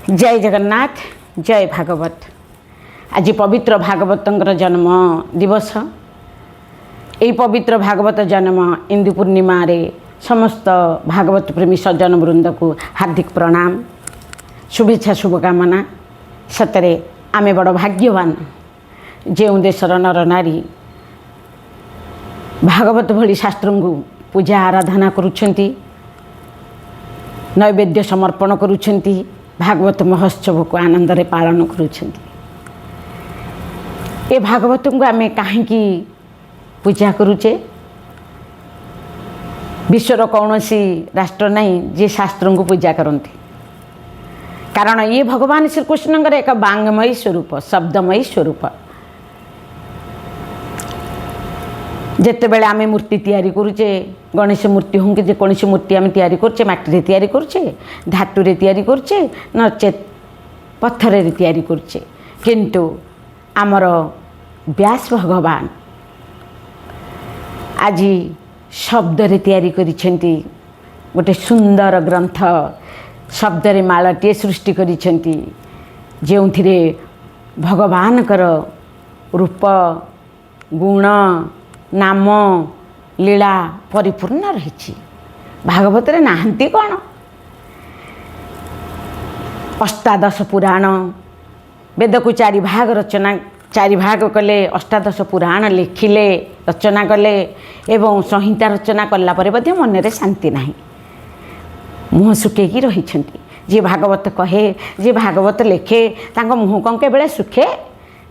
जय जगन्नाथ जय भागवत। आज पवित्र भागवतर जन्म दिवस। यही पवित्र भागवत जन्म इंदु पूर्णिमा रे समस्त भागवत प्रेमी सज्जन वृंद को हार्दिक प्रणाम, शुभेच्छा, शुभकामना। सतरे आमे बड़ भाग्यवान जो देशर नर नारी भागवत भली शास्त्र को पूजा आराधना करुछंती, नैवेद्य समर्पण करुछंती, भागवत महोत्सव को आनंद रे पालन करुछंती। ए भागवत को आमे कहीं पूजा करुचे? विश्वर कौनसी राष्ट्र नहीं जे शास्त्र को पूजा करती, कारण ये भगवान श्रीकृष्ण एक वांगमयी स्वरूप, शब्दमयी स्वरूप। जितेबले आम मूर्ति तैयारी करुचे, गणेश मूर्ति हूँ कि जेकोसी मूर्ति आम तैयारी करचे, माटी तैयारी करचे, धातु रे तैयारी करचे, नचेत पत्थर रे तैयारी करचे, किंतु आमर व्यास भगवान आज शब्द रे तैयारी करिसेंती। गोटे सुंदर ग्रंथ शब्द रे मालाटे सृष्टि करिसेंती, जेउथिरे भगवानकर रूप, गुण, नाम, लीला परिपूर्ण रही। भागवत रे नाहंती कौन? अष्टादश पुराण, वेद को चारि भाग रचना, चारि भाग कले, अष्टादश पुराण लिखिले, रचना कले एवं संहिता रचना कला परे मध्य मन रे शांति नहीं, मुह सुखेकी रही। जी भागवत कहे, जी भागवत लिखे, तांको मुह कौन के बेले सुखे?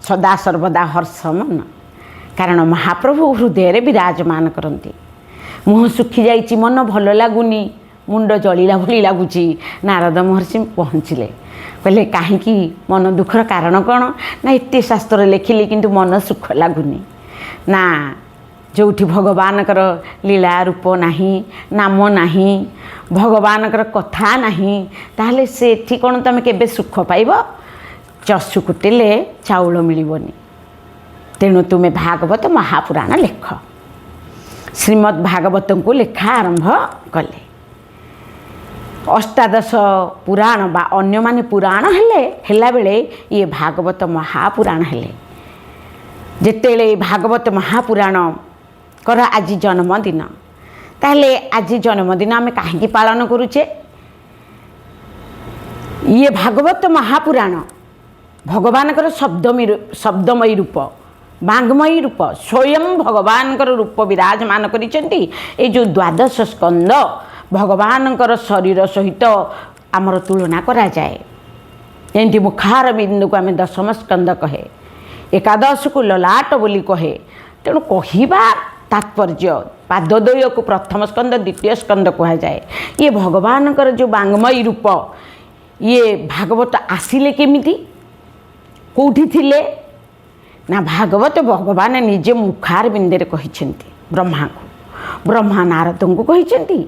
सदा सर्वदा हर्ष मन, कारण महाप्रभु हृदय विराजमान करती। मुह सुखी जाइए, मन भल लगुनि, मुंड जलिला भली लगुच। नारद महर्षि पहुँचले, कहले कहीं मन दुखर कारण कौन ना? एत शास्त्र लिखिली किंतु मन सुख लगुनि ना। जोठी भगवानकर लीला रूप नहीं, नाम नहीं, भगवानकर कथा नहीं, ताहले सेठी कौन तुम केबे सुख पाइब? चषु कुटिले चाउल मिलबनी। तेणु तुम्हें भागवत महापुराण लेख। श्रीमद् भागवत को लेखा आरंभ कले। अष्टादश पुराण बा अन्य माने पुराण हेला बेले ये भागवत महापुराण हेले। जेतेले भागवत महापुराण कर आज जन्मदिन, ताहले आज जन्मदिन आमे कहीं पालन करुचे? ये भागवत महापुराण भगवानकर शब्दमयी रूप, वांगमयी रूप, स्वयं भगवान रूप विराजमान करिसेंती। ए जो द्वादश स्कंद भगवान शरीर सहित आमर तुलना करा जाए। एमती मुखार बिंदु को आम दशम स्कंद कहे, एकादश को ललाट बोली कहे। तेणु कहवा तात्पर्य पादद्वय को प्रथम स्कंद, द्वितीय स्कंद कहा जाए। ये भगवान जो वांगमयी रूप, ये भागवत आसिले केमिति, कौठी थिले ना? भागवत भगवान निजे मुखार बिंदे कहिसेंती। ब्रह्मा को, ब्रह्मा नारद को कहिसेंती,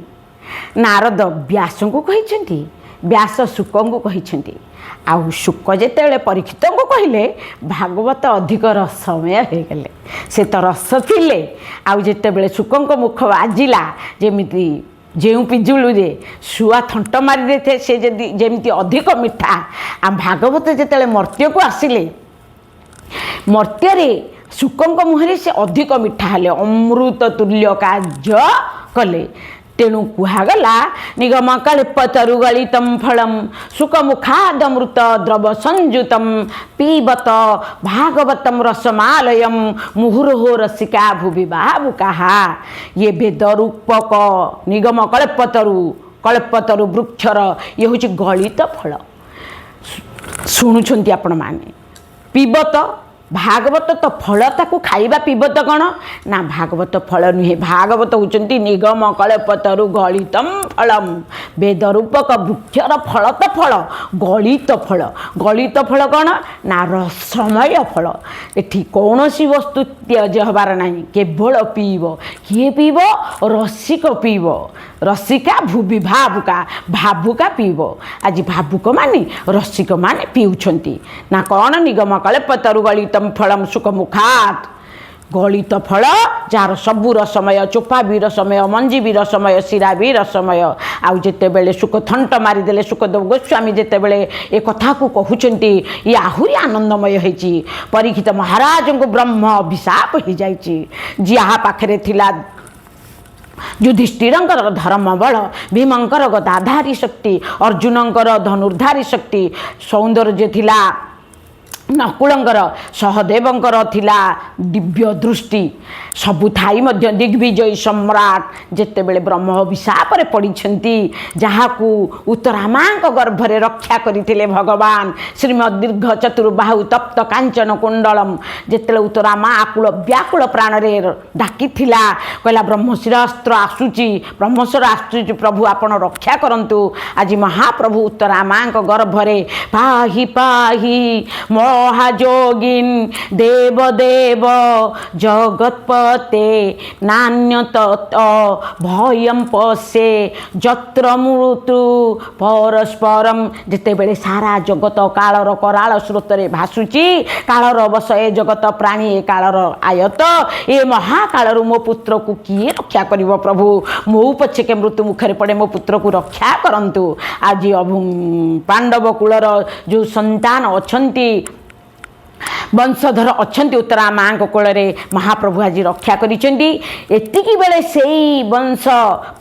नारद व्यास को कहिसेंती, व्यास शुक को कहिसेंती। आउ शुक जेतेबेले परीक्षित को कहले भागवत अधिक रसमय हो गले। से तो रस थिले, आउ जेतेबेले शुक मुख बाजिला जेमिति जो पिजुलू रे शुआ थंट मारी देते, से जमी अधिक मिठा। आ भागवत जेतेबेले मर्त्य को आसिले, मर्त्य शुक मुहरे से अधिक मिठा हेले, अमृत तुल्य कार्य कले। तेणु कुहागला निगम कल्पतरु गलितम फलम शुक मुखादमृत द्रव संयुतम पीबत भागवतम रसमालयम मुहुर्हो रसिका भुवि भावुका। ये वेद रूपक निगम कल्पतरु वृक्षर ये हूँ गलित फल। शुणुंट आपण मैंने पीबत भागवत तो फल, ताकू खाइबा पीबत कौन ना? भागवत फल नुहे, भागवत होचंती निगम कल्पतरु गलितम फलम। वेद रूपक वृक्षर फल तो फल, गलित फल। गलित फल कौन ना? रसमय फल। एठी कौनसी वस्तु त्यज हबार नहीं, केवल पीब। किए पीब? रसिक पीब, रसिका भुवि भावुका, भावुका पीब। आज भावुक माने रसिक माने पीउछंती ना? कौन? निगम कल्पतरु गलितम फलम शुक मुखात गलित फल जार सबू रसमय चोपा भी रसमय मंजी भी रसमय शिरा भी रसमय आउ जिते बेले सुख थंट मारिदेले सुखदेव गोस्वामी जिते बेले ए कथा को कहउचंती ये आहुरी आनंदमय होईची परीक्षित महाराज को ब्रह्म अभिशाप हो जाइची जिहा पाखरे थिला युधिष्ठिरंकर धर्म बल भीमंकर गदाधारी शक्ति अर्जुनंकर धनुर्धारी शक्ति सौंदर्य थिला नकुलंकर सहदेवंकर थिला दिव्य दृष्टि सबु थाई मध्य दिग्विजयी सम्राट जेते बेले ब्रह्म अभिशाप रे पड़िछंती जहाकू उत्तरामा गर्भरे रक्षा करथिले भगवान श्रीमद दीर्घ चतुर्बाहु तप्त कांचन कुंडलम जेते उत्तरामा आकुल व्याकुल प्राण रे डाकी थिला कहला ब्रह्मशिर अस्त्र आसुची ब्रह्मशिर आसुची प्रभु आपण रक्षा करंतु आज महाप्रभु उत्तरामा गर्भरे पाहि पाहि महाजोगिन देव देव जगतपते नान्यत भयं पशे जत्र मृत्यु परस्परम जिते बेले सारा जगत कालर कराल स्रोतरे भासुची कालर बस ए जगत प्राणी ए कालर आयत ए महाकालरू मो पुत्र को किए रक्षा करिवो प्रभु मो पछे के मृत्यु मुखरे पड़े मो पुत्र को रक्षा करंतु आज पांडव कुलर जो संतान अछंती वंशधर अच्छा उत्तरा माँ कोल महाप्रभु आज रक्षा करिसेंती बेले से वंश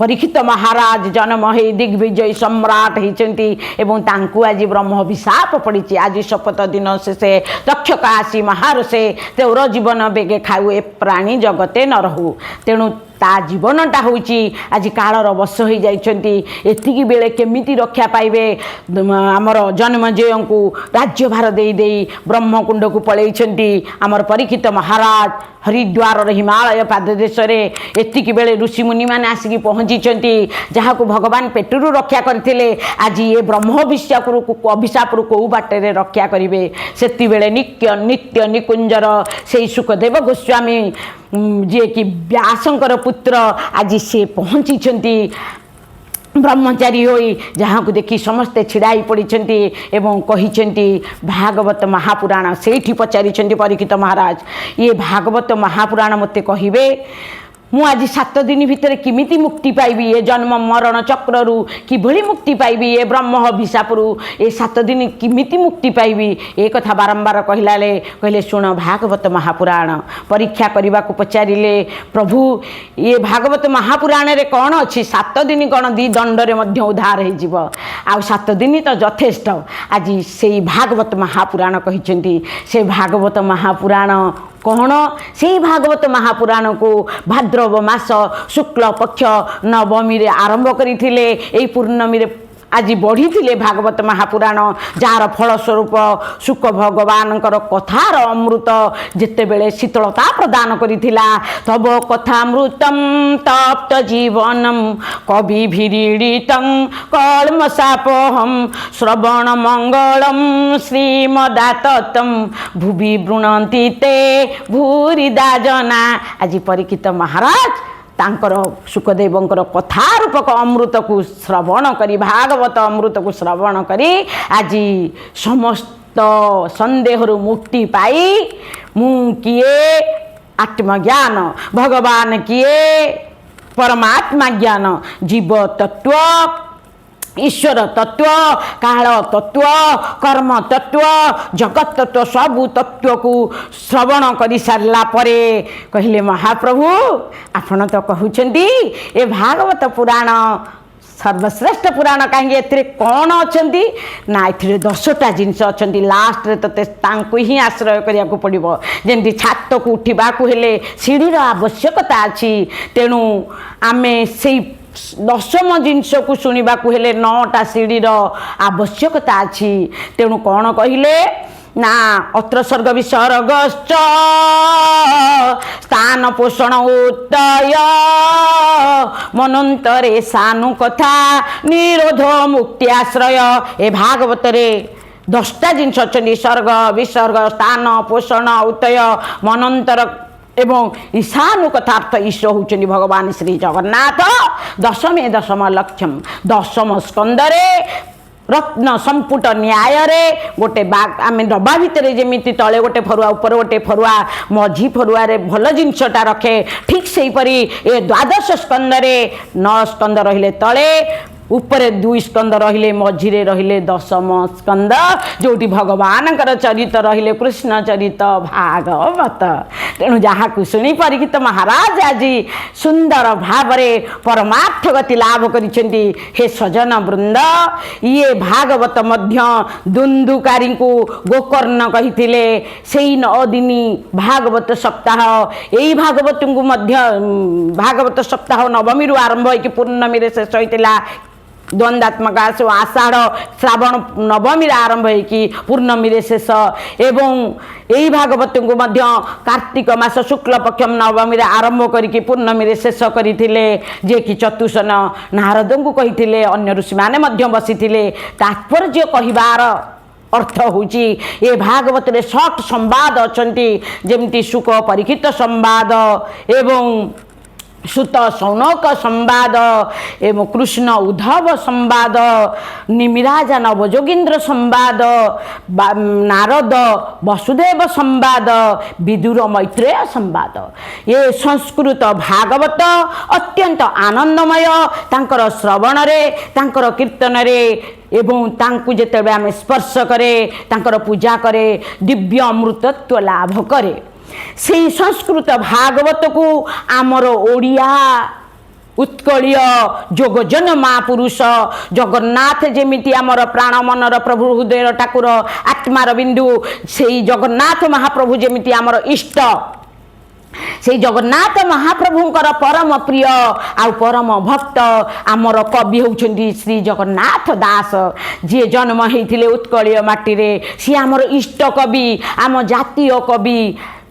परीक्षित महाराज जन्म हो दिग्विजय सम्राट होती आज ब्रह्म अभिशाप पड़ी आज शपथ दिन से तक्षक आसी महारसे तेर जीवन बेगे खाऊ ए प्राणी जगते न रहू तेणु ता जीवनटा होची आज कालर बस हो जाती बेले केमिति रक्षा पाइबे आमर जन्मजय को राज्यभार दे दे ब्रह्मकुंड को पलैछंती आमर परीक्षित महाराज हरिद्वार हिमालय पाददेश एतिकी बेले ऋषि मुनि माने आसिकी पहुँची जहाँ को भगवान पेटरू रक्षा करथिले आज ये ब्रह्म अभिशाप कौ बाटे रक्षा करेंगे से नित्य नित्य निकुंजर से सुखदेव गोस्वामी जी कि व्यासंकर पुत्र आज से पहुँची ब्रह्मचारी होई जहाँ को देखी समस्ते छिड़ाई पड़ी एवं कही भागवत महापुराण से पचारि परीक्षित महाराज ये भागवत महापुराण मते कहिबे मु आज 7 दिन भितर किमिति मुक्ति पाइबी ये जन्म मरण चक्रु किभली मुक्ति पाइबी ये ब्रह्म अभिशापरू ये 7 दिन किमिति मुक्ति पाइबी ए कथा बारंबार कहले शुण भागवत महापुराण परीक्षा करने को पचारे प्रभु ये भागवत महापुराण रे कौन अच्छी 7 दिन कौन 2 दंडरे मध्य उद्धार हो 7 दिन तो यथेष्ट आज से भागवत महापुराण कही से भागवत महापुराण कौन से भागवत महापुराण को भाद्रव मास शुक्ल पक्ष नवमी आरंभ करते पूर्णमी आज बढ़ी थे भागवत महापुराण जार फलस्वरूप सुख भगवान कथार अमृत जिते बेले शीतलता प्रदान करिथिला तब कथामृतम तप्त जीवनम कवि भिरीडितं कल्मषापहम श्रवण मंगलम श्रीमदाततम भुवि वृणन्ति ते भूरिदा जना आज परीक्षित महाराज तांकर सुखदेवंकर कथा रूपक अमृत को श्रवण करी भागवत अमृत को श्रवण करी आज समस्त संदेह मुक्ति पाई मु किए आत्मज्ञान भगवान किए परमात्मा ज्ञान जीव तत्व ईश्वर तत्व काल तत्व कर्म तत्व जगत तत्व सबू तत्व को श्रवण कर सारा कहले महाप्रभु आपण तो कहते ए भागवत पुराण सर्वश्रेष्ठ पुराण कहीं कौन अच्छा ना ए 10टा जिनस अच्छा लास्ट ते ही आश्रय करिया को पड़ो जमी छात को उठा सीढ़ीर आवश्यकता अच्छी तेणु आमे से 10म जिनस को शुणा हेले 9टा सीढ़ीर आवश्यकता अच्छी तेणु कौन कहले ना अत्र सर्ग विसर्गश्च स्थान पोषण उत्तय मनंतरे सानु कथा निरोध मुक्ति आश्रय ए भागवत रे 10टा जिनस अच्छी सर्ग विसर्ग स्थान पोषण उत्तय मनंतर एवं ईशानु कथार्थ ईश्वर होचनी भगवान श्री जगन्नाथ दशम लक्ष्यम 10म स्कंदरे रत्न संपुट न्याय रे गोटे आम डब्बा भितर जमी तले गोटे फरुआ ऊपर गोटे फरुआ मझी फरुआ रे भल जिनसटा रखे ठीक से परी ए द्वादश स्कंद रे 9 स्कंद रहिले तले उपरे 2 स्कंद रहिले मझिरे रहिले 10म स्कंद जोटी भगवान चरित्र रहिले कृष्ण चरित्र भागवत। तेणु जहाँ को शुणी परिकित महाराज आज सुंदर भावरे परमार्थ गति लाभ करिसेंती। हे सजन वृंद ये भागवत मध्य दुंदुकारी को गोकर्ण कहिथिले सेई 9 दिनी भागवत सप्ताह एई भागवत को मध्य भागवत सप्ताह नवमी रु आरंभ होइकि पूर्णमी रे शेष होइतिला। द्वंद्वात्मक आषाढ़ श्रावण नवमी आरंभ होगी पूर्णमी शेष एवं यही भागवत को मध्य कार्तिक मास शुक्ल पक्ष नवमी आरंभ करके पूर्णमी शेष करते जे कि चतुसन नारद को कही अन्य ऋषि मैंने बसी तात्पर्य कहबार अर्थ होची ये भागवत रे शॉर्ट संवाद अछंती जेमती सुख परीक्षित संवाद एवं सुत सौनक संवाद एवं कृष्ण उद्धव संवाद निमिराजा नवजोगींद्र संवाद नारद वसुदेव संवाद विदुर मैत्रेय संवाद ये संस्कृत भागवत अत्यंत आनंदमय तांकर श्रवण रे तांकर कीर्तन रे एवं तांकु जेतेबे आमे स्पर्श करे तांकर पूजा करे दिव्य अमृतत्व लाभ करे। से संस्कृत भागवत को आमर ओडिया उत्कलीय जोगजन महापुरुष जगन्नाथ जेमिति आमर प्राण मनर प्रभु हृदय ठाकुर आत्मार बिंदु से जगन्नाथ महाप्रभु जेमिति आमर इष्ट से जगन्नाथ महाप्रभुंकर परम प्रिय आ परम भक्त आमर कवि होउछन्ति श्री जगन्नाथ दास जे जन्म हेइथिले उत्कलीय माटी रे सी आमर इष्ट कवि आम जातीय कवि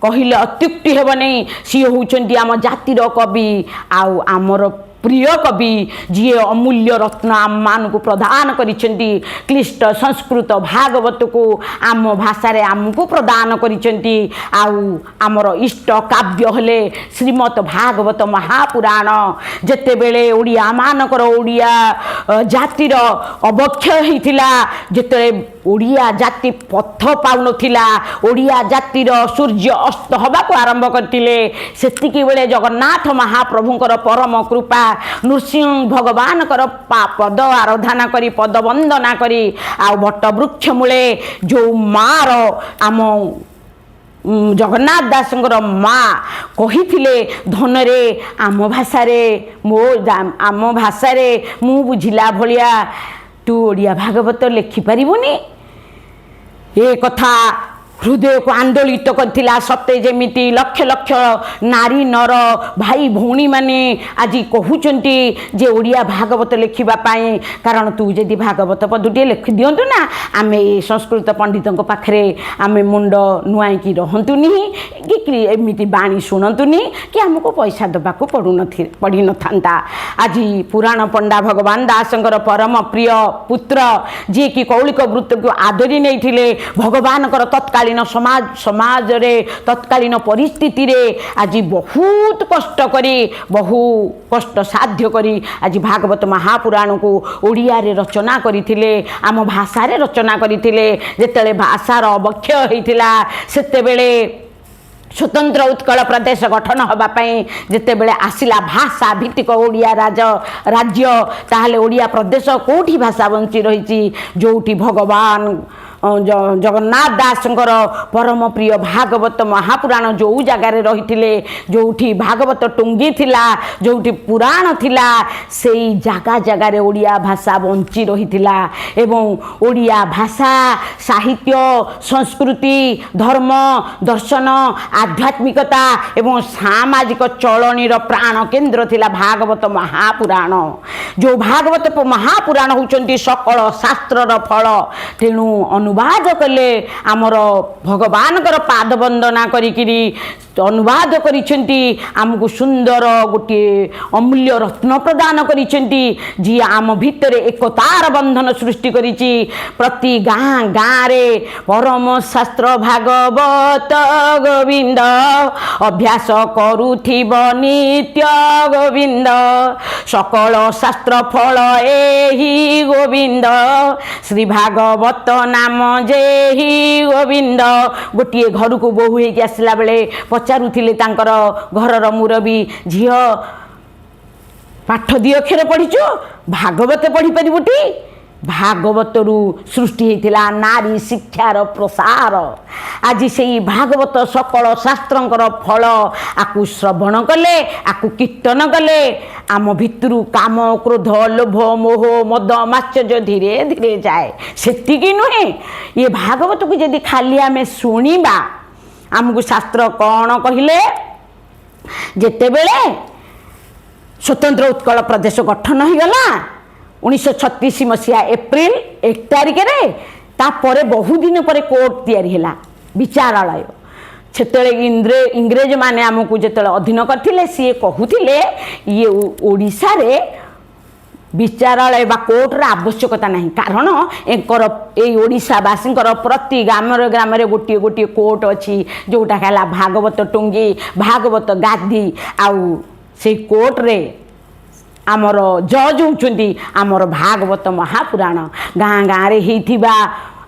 कहले अत्युक्ति हेब नहीं सी होउछन्ति आम जातिर कवि आउ आमर प्रिय कवि जी अमूल्य रत्न आम मान को प्रदान करिसेंती क्लिष्ट संस्कृत भागवत को आम भाषा रे आमको प्रदान करिसेंती आउ आमर इष्ट काव्य हेले श्रीमद् भागवत महापुराण जेते बेले ओडिया मानकर ओडिया जातिर अवक्षय हेतिला जेते ओडिया जाति पथ पाउनथिला ओडिया जातिर सूर्य अस्त हवा को आरंभ करतिले सेतिकी बेले जगन्नाथ महाप्रभुंकर परम कृपा नृसिंह भगवान कर पद आराधना करी पद वंदना करी आ बट वृक्ष मूले जो मार आम जगन्नाथ दासंकर माँ कही धन रे आम भाषा रे मो आम भाषा रे मु बुझिला भलिया तू ओडिया भागवत लिखि पारिबुनी ए कथा हृदय को आंदोलित करथिला सत्य जेमिति लक्ष लक्ष नारी नर भाई भौणी माने आज कहउचंती जे ओडिया भागवत लिखिबा पाए कारण तू जदि भागवत पदुटे लिखि दियंतु ना आमे संस्कृत पंडितों पाखरे आमे मुंड नुआई की रहंतुनी कि एमिति बाणी शुणंतुनी कि हमको पैसा दबाको पड़ी न थांता। आज पुराण पंडा भगवान दासंकर परम प्रिय पुत्र जे कि कौलिक वृत्त को आदरी नैथिले भगवान कर तत्काल समाज रे तत्कालीन परिस्थिति रे आज बहुत कष्ट करी बहु कष्ट साध्य करी आज भागवत महापुराण को ओडिया रे रचना करिथिले आम भाषा रे रचना करिथिले जेतेले भाषार अवक्षय हेतिला सेते बेले स्वतंत्र उत्कल प्रदेश गठन होगापाई जिते बेले आसिला भाषा भित्तिक ओडिया राज्य ताहले ओडिया प्रदेश कोठी भाषा बंची रही जोठी भगवान जगन्नाथ दासंकर परम प्रिय भागवत महापुराण जो जगार रही जोठी भागवत टुंगी थिला जोठी पुराण थिला सेई जागा जगार ओडिया भाषा बंची रही एवं ओडिया भाषा साहित्य संस्कृति धर्म दर्शन आध्यात्मिकता एवं सामाजिक चलनीर प्राण केन्द्र थिला भागवत महापुराण जो भागवत महापुराण होउचंती सकल शास्त्रर फल तेणु अनुवाद कले आमर भगवान पाद वंदना करी अनुवाद करिसेंती आमको सुंदर गोटे अमूल्य रत्न प्रदान करिसेंती जी आम भितर एकतार बंधन सृष्टि करिछि प्रति गाँ गाँ रे परम शास्त्र भागवत गोविंद अभ्यास करुथिब नित्य गोविंद सकल शास्त्र फल एहि गोविंद श्री भागवत नाम जेहि गोविंद गोटे घर को बोहू होइक आसला बेले पचारुथिले तांकर घरर मुरबी झियो पाठ दी अक्षर पढ़ीचु भागवत पढ़ी पारिबुटी भागवतरू सृष्टि होता नारी शिक्षार प्रसार आज से भागवत सकल शास्त्रंकर फल आकु श्रवण कले आकु कीर्तन कले आम भितरु काम क्रोध लोभ मोह मद माश्चर्य धीरे धीरे जाए सेतिकी नुहे ये भागवत को यदि खाली आमे शुणिबा आमको शास्त्र कौन कहले जेते बेले स्वतंत्र उत्कल प्रदेश गठन हो गला 1936 मसीहा एप्रिल 1 तारिख रे तापर बहु दिन पर कोर्ट तैयारी हैला विचारालय सेतले इंग्रेज माने आमको जेतले अधीन करथिले सी कहूथिले ये ओडिसा रे विचारालय बा कोर्टर आवश्यकता नहीं कारण एकर ए ओडिशावासी प्रति ग्राम ग्राम गोटे गोटे कोर्ट अच्छी जोटा कहला भागवत टुंगी भागवत गादी आउ से कोर्ट रे आमर जज होउचंती आमर भागवत महापुराण गाँ गाँ रे हेथिबा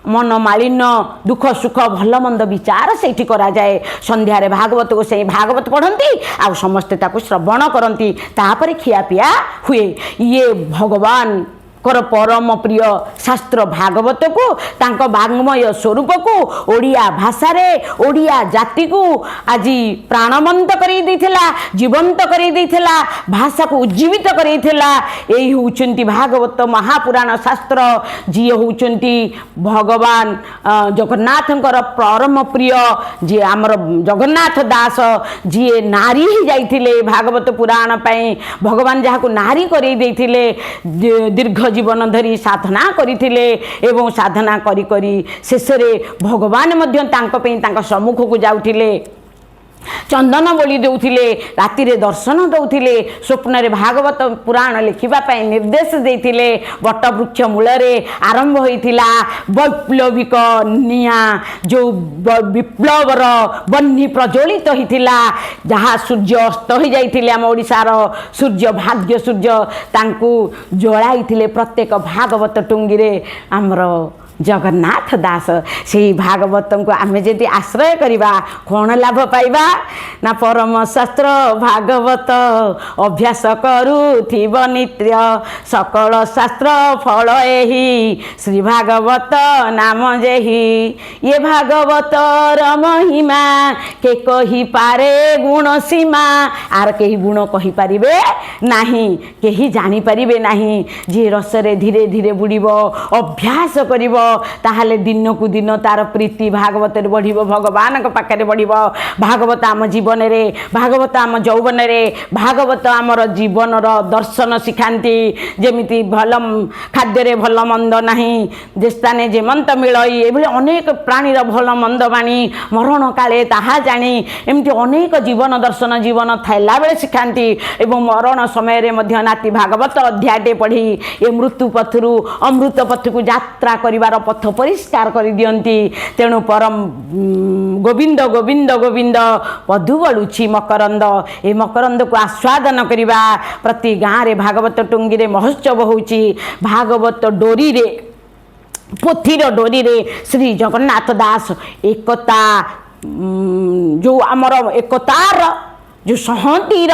मन मालिन्य दुख सुख भल मंद विचार से करा जाए संध्यारे भागवत को से भागवत पढ़ती आ समस्ते ताको श्रवण करती तापर खिया पिया हुए ये भगवान कर परम प्रिय शास्त्र भागवत को तांको वाङ्मय स्वरूप को ओडिया भाषा रे ओडिया जाति को आज प्राणवंत करी देथिला जीवंत करी देथिला भाषा को उज्जीवित करी देथिला एही होउचंती भागवत महापुराण शास्त्र जी होउचंती भगवान जगन्नाथंकर परम प्रिय जी आमर जगन्नाथ दास जी नारी ही जाइथिले भागवत पुराण पई भगवान जहा को नारी करी देथिले दीर्घ जीवन धरी साधना करिथिले एवं साधना करी करी शेष रे भगवान मध्य तांको पे तांको सम्मुख को जाउथिले चंदन बोली देउथिले राति रे दर्शन दउथिले स्वप्न रे भागवत पुराण लिखिबा पई निर्देश देथिले वट वृक्ष मूल रे आरंभ होइथिला वैप्लविक निया जो विप्लवर बन्ही प्रज्वलित होइथिला जहा सूर्य अस्त हो जाइथिले हम ओडिसा रो सूर्य भाग्य सूर्य तांकू जळाइथिले प्रत्येक भागवत टुंगी रे हमरो जगन्नाथ दास से भागवत को आम जदि आश्रय करवा कौन लाभ पाइबा ना परम शास्त्र भागवत अभ्यास करुथिब नित्य सकल शास्त्र फल एहि श्री भागवत नाम जेहि ये भागवत महिमा के कही पारे गुण सीमा आर कही गुण कही पारिबे नाही केही जानी पारिबे नाही जे रसरे धीरे धीरे बुड़िबो अभ्यास करिबो ताहले दिन को दिन तार प्रीति भागवत बढ़िबो भगवान को पाखे बढ़िबो भागवत आम जीवन रे भागवत आम यौवन रे भागवत आमर जीवन दर्शन शिखाती जेमिति भल खाद्य रे भल मंद नाही जे स्थाने जेमंत मिलई एभली अनेक प्राणीर भल मंद बाणी मरण काले ताहा जानी एमती अनेक जीवन दर्शन जीवन थाइला बेले शिखाती एवं मरण समय रे मध्य नाती भागवत अध्यायटे पढ़ी ए मृत्यु पथरु अमृत पथ को यात्रा करिवार पथ परिष्कार कर दियंती तेणु परम गोविंद गोविंद गोविंद वधु बड़ुछि मकरंद ए मकरंद को आस्वादन करिबा प्रति गाँ रे भागवत टुंगी रे महोत्सव होउछि भागवत डोरी रे पोथीर डोरी रे श्री जगन्नाथ दास एकता जो आमर एकतार जो सहंतीर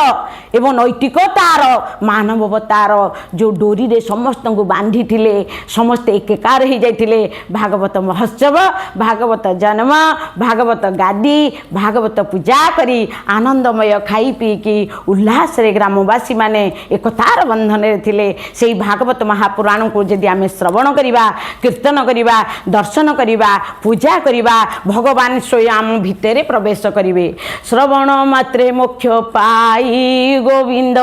एवं नैतिकतार मानवतार जो डोरी रे समस्त को बांधी थिले समस्त एकाकार हो जाइथिले भागवत महोत्सव भागवत जन्म भागवत गादी भागवत पूजा करी आनंदमय खाई पी की उल्लास रे ग्रामवासी माने एकतार बंधन रे थिले सेही भागवत महापुराण को यदि आमे श्रवण करिबा कीर्तन करिबा दर्शन करिबा पूजा करिबा भगवान स्वयं आम भितरे प्रवेश करिवे श्रवण मात्रे मोक्ष मोक्ष पाई गोविंद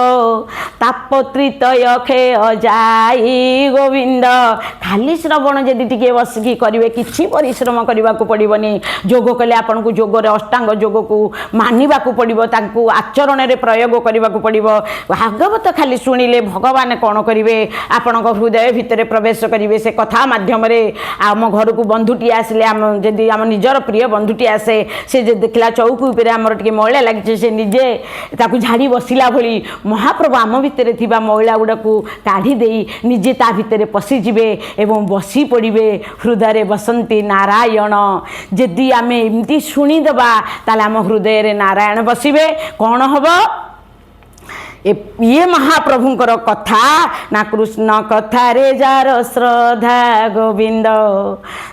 तापत्रितय खेय जाई गोविंद। खाली श्रवण जदि टिके बसिकी करेंगे किसी परिश्रम करने को पड़ोनी। जोग कले आपन को जोगर अष्टांग जोग को मानवा पड़ो तांको आचरण में प्रयोग करने को पड़ो। भागवत खाली शुणिले भगवान कौन करेंगे आपण हृदय भितर प्रवेश करेंगे। से कथा मध्यम आम घर को बंधुटी आसिले आम जदि आम निजर प्रिय बंधुटी आसे से देखला चौक उपर आमर टे मैला लगी से निजे ताकू झाड़ी बसला भली महाप्रभु आम भितर थिबा मैला गुड़ा को काढ़ी दे निजे ता भितर पशिजे एवं बसी पड़े हृदय बसंती नारायण। जदि आम एमती शुणीदबा ताले आम हृदय नारायण बसबे कौन हम ये महाप्रभुंकर कथा ना कृष्ण कथा रे जार श्रद्धा गोविंद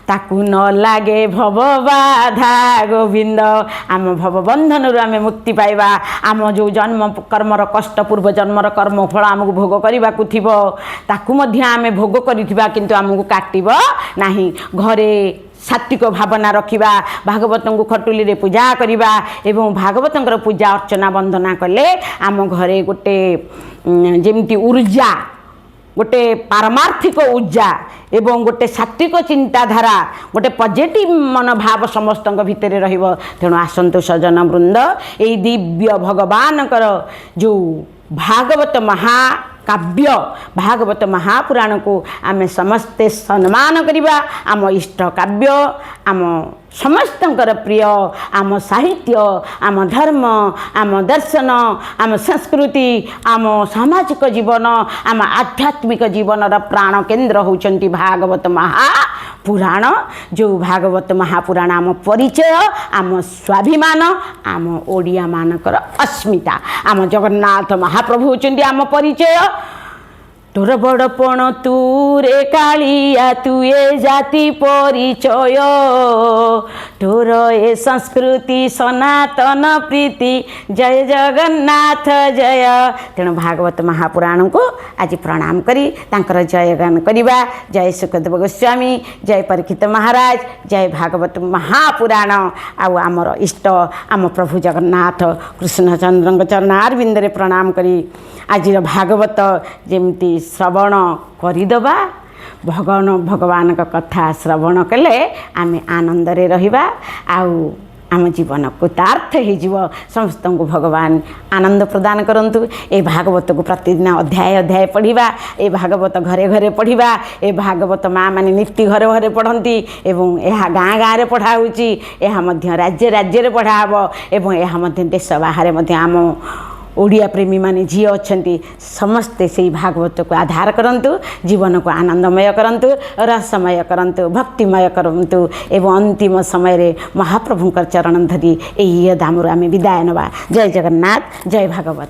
ताकू न लागे भव बाधा गोविंद। आम भव बंधन आम मुक्ति पाइबा। आम जो जन्म कर्मर कष्ट पूर्व जन्मर कर्म फल आमको भोग करने को थी ताकू मध्य आम भोग करिथिबा किंतु आमको काटिब नाही। घरे सात्विक भावना रखा भागवत को खटुली रे पूजा करवा एवं भागवत पूजा अर्चना वंदना कले आम घरे गोटे जेमती ऊर्जा गोटे पारमार्थिक ऊर्जा एवं गोटे सात्विक चिंताधारा गोटे पॉजिटिव मनोभाव समस्त भितर रहिबो। तेणु आसंतु सज्जन वृंद यही दिव्य भगवान जो भागवत महाकाव्य भागवत महापुराण को आम समस्ते सम्मान करिबा। आम इष्ट काव्य आम समस्तंकर प्रिय आम साहित्य आम धर्म आम दर्शन आम संस्कृति आम सामाजिक जीवन आम आध्यात्मिक जीवन प्राण केन्द्र होचंती भागवत महापुराण। जो भागवत महापुराण आम परिचय आम स्वाभिमान आम ओडिया मानकर अस्मिता। आम जगन्नाथ महाप्रभु होचंती आम परिचय। तोर बड़पण तू रे कालिया तू ए जाति परिचय तोर ए संस्कृति सनातन प्रीति जय जगन्नाथ जय। तेणु भागवत महापुराण को आज प्रणाम करी तांकर जय गान करिबा। जय सुखदेव गोस्वामी जय परीक्षित महाराज जय भागवत महापुराण। आउ आमर इष्ट आम प्रभु जगन्नाथ कृष्णचंद्र चरणारविंदे प्रणाम करी आज भागवत जेमती श्रवण करदबा। भगवान का कथा श्रवण कले आम आनंद रे रहिबा। आउ आम जीवन कृतार्थ हो समस्त को भगवान आनंद प्रदान करंतु। ए भागवत को प्रतिदिन अध्याय अध्याय पढ़िबा। ए भागवत घरे घरे पढ़िबा। ए भागवत माँ माने नित्य घरे घरे पढ़ती एवं यह गाँ गाँ रे पढ़ा होची। यह मध्य राज्य राज्य रे पढ़ा हबो एवं यह मध्य देश बाहर मध्य आम ओडिया प्रेमी माने जी अच्छी समस्ते से भागवत को आधार करंतु जीवन को आनंदमय करंतु रसमय करंतु भक्तिमय करंतु एवं अंतिम समय रे महाप्रभुंकर चरण धरी यही दामर आम विदाय नवा। जय जगन्नाथ जय भागवत।